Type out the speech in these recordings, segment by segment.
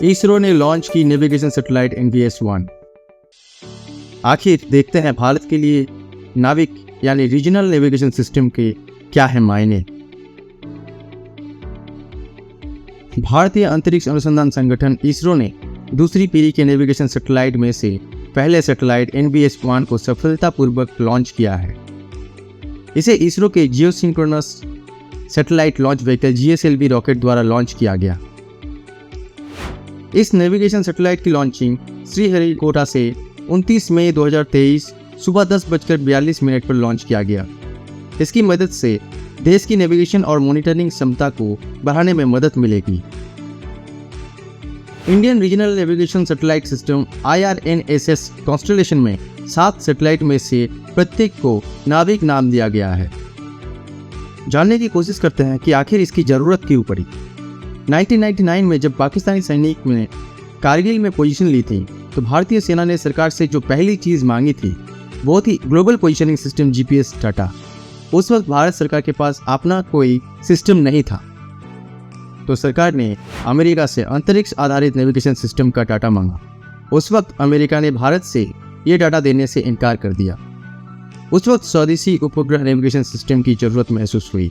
इसरो ने लॉन्च की navigation satellite NVS-1। आखिर देखते हैं भारत के लिए नाविक यानी रीजनल नेविगेशन सिस्टम के क्या है मायने। भारतीय अंतरिक्ष अनुसंधान संगठन इसरो ने दूसरी पीढ़ी के नेविगेशन सैटेलाइट में से पहले सैटेलाइट NVS-1 को सफलतापूर्वक लॉन्च किया है। इसे इसरो के geosynchronous satellite launch vehicle GSLV rocket द्वारा लॉन्च किया गया। इस नेविगेशन सैटेलाइट की लॉन्चिंग श्रीहरिकोटा से 29 मई 2023 सुबह 10:42 पर लॉन्च किया गया। इसकी मदद से देश की नेविगेशन और मॉनिटरिंग क्षमता को बढ़ाने में मदद मिलेगी। Indian regional navigation satellite system IRNSS constellation में 7 सैटेलाइट में से प्रत्येक को नाविक नाम दिया गया है। जानने की कोशिश करते हैं कि आखिर इसकी जरूरत क्यों पड़ी। 1999 में जब पाकिस्तानी सैनिक ने कारगिल में पोजीशन ली थी तो भारतीय सेना ने सरकार से जो पहली चीज़ मांगी थी वो थी global positioning system GPS data. उस वक्त भारत सरकार के पास अपना कोई सिस्टम नहीं था, तो सरकार ने अमेरिका से अंतरिक्ष आधारित नेविगेशन सिस्टम का डाटा मांगा। उस वक्त अमेरिका ने भारत से ये डाटा देने से इनकार कर दिया। उस वक्त स्वदेशी उपग्रह नेविगेशन सिस्टम की जरूरत महसूस हुई।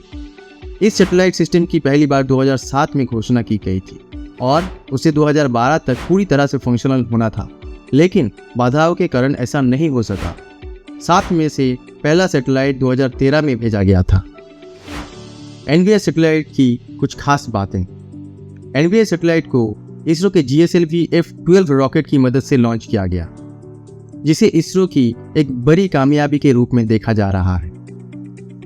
इस सैटेलाइट सिस्टम की पहली बार 2007 में घोषणा की गई थी और उसे 2012 तक पूरी तरह से फंक्शनल होना था, लेकिन बाधाओं के कारण ऐसा नहीं हो सका। 7 में से पहला सैटेलाइट 2013 में भेजा गया था। NVS सैटेलाइट की कुछ खास बातें। NVS सैटेलाइट को इसरो के GSLV F-12 रॉकेट की मदद से लॉन्च किया गया, जिसे इसरो की एक बड़ी कामयाबी के रूप में देखा जा रहा है।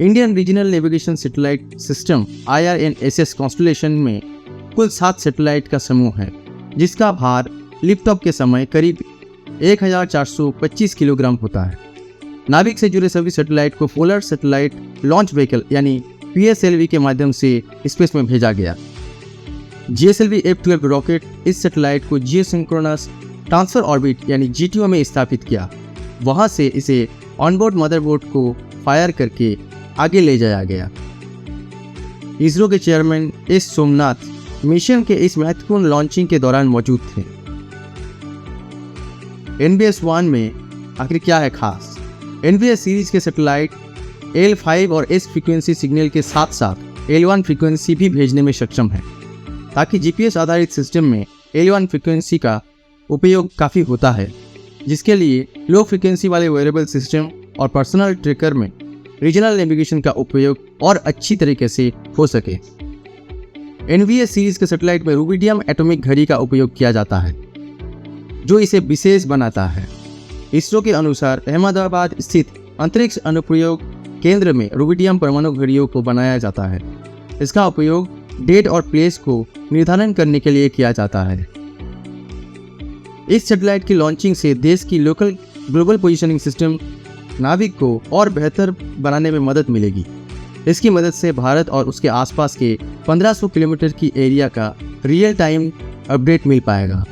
Indian regional navigation satellite system IRNSS constellation में कुल 7 सैटेलाइट का समूह है, जिसका भार लिफ्ट ऑफ के समय करीब 1425 किलोग्राम होता है। नाविक से जुड़े सभी सैटेलाइट को पोलर सैटेलाइट लॉन्च व्हीकल यानी PSLV के माध्यम से स्पेस में भेजा गया। GSLV F-12 रॉकेट इस सैटेलाइट को जियोसिंक्रोनस ट्रांसफर ऑर्बिट यानी GTO में स्थापित किया। वहां से इसे ऑनबोर्ड मदरबोर्ड को फायर करके आगे ले जाया गया। इसरो के चेयरमैन S सोमनाथ मिशन के इस महत्वपूर्ण लॉन्चिंग के दौरान मौजूद थे। NVS-1 में आखिर क्या है खास। NVS सीरीज के सैटेलाइट L5 और S फ्रीक्वेंसी सिग्नल के साथ साथ L1 फ्रीक्वेंसी भी भेजने में सक्षम है, ताकि GPS आधारित सिस्टम में L1 फ्रीक्वेंसी का उपयोग काफ़ी होता है, जिसके लिए लो फ्रीक्वेंसी वाले वेरिएबल सिस्टम और पर्सनल ट्रैकर में रीजनल नेविगेशन का उपयोग और अच्छी तरीके से हो सके। NVS सीरीज के सैटेलाइट में रूबिडियम एटॉमिक घड़ी का उपयोग किया जाता है, जो इसे विशेष बनाता है। इसरो के अनुसार अहमदाबाद स्थित अंतरिक्ष अनुप्रयोग केंद्र में रूबिडियम परमाणु घड़ियों को बनाया जाता है। इसका उपयोग डेट और प्लेस को निर्धारण करने के लिए किया जाता है। इस सैटेलाइट की लॉन्चिंग से देश की लोकल ग्लोबल पोजीशनिंग सिस्टम नाविक को और बेहतर बनाने में मदद मिलेगी। इसकी मदद से भारत और उसके आसपास के 1500 किलोमीटर की एरिया का रियल टाइम अपडेट मिल पाएगा।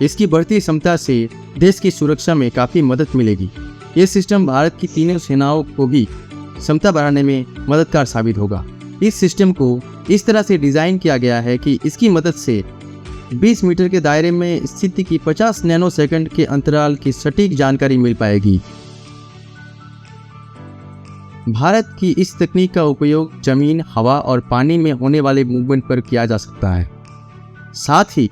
इसकी बढ़ती क्षमता से देश की सुरक्षा में काफ़ी मदद मिलेगी। ये सिस्टम भारत की तीनों सेनाओं को भी क्षमता बढ़ाने में मददगार साबित होगा। इस सिस्टम को इस तरह से डिज़ाइन किया गया है कि इसकी मदद से 20 मीटर के दायरे में स्थिति की 50 नैनोसेकंड के अंतराल की सटीक जानकारी मिल पाएगी। भारत की इस तकनीक का उपयोग जमीन, हवा और पानी में होने वाले मूवमेंट पर किया जा सकता है। साथ ही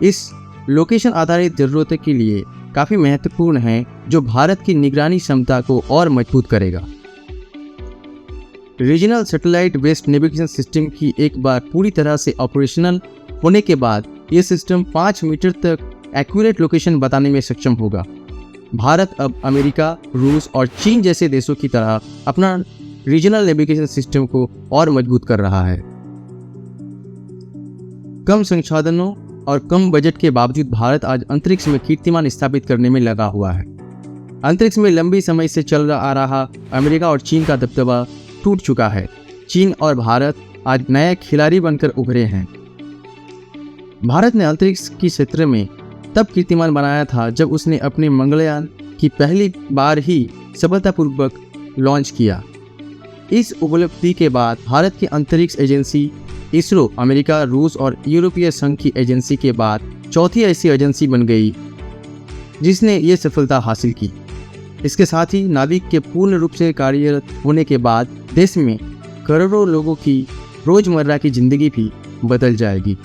इस लोकेशन आधारित जरूरतों के लिए काफ़ी महत्वपूर्ण है, जो भारत की निगरानी क्षमता को और मजबूत करेगा। Regional satellite based navigation system की एक बार पूरी तरह से ऑपरेशनल होने के बाद ये सिस्टम 5 मीटर तक एक्यूरेट लोकेशन बताने में सक्षम होगा। भारत अब अमेरिका, रूस और चीन जैसे देशों की तरह अपना रीजनल नेविगेशन सिस्टम को और मजबूत कर रहा है। कम संसाधनों और कम बजट के बावजूद भारत आज अंतरिक्ष में कीर्तिमान स्थापित करने में लगा हुआ है। अंतरिक्ष में लंबी समय से चल आ रहा अमेरिका और चीन का दबदबा टूट चुका है। चीन और भारत आज नए खिलाड़ी बनकर उभरे हैं। भारत ने अंतरिक्ष की क्षेत्र में तब कीर्तिमान बनाया था जब उसने अपने मंगलयान की पहली बार ही सफलतापूर्वक लॉन्च किया। इस उपलब्धि के बाद भारत की अंतरिक्ष एजेंसी इसरो अमेरिका, रूस और यूरोपीय संघ की एजेंसी के बाद चौथी ऐसी एजेंसी बन गई जिसने ये सफलता हासिल की। इसके साथ ही नाविक के पूर्ण रूप से कार्यरत होने के बाद देश में करोड़ों लोगों की रोजमर्रा की जिंदगी भी बदल जाएगी।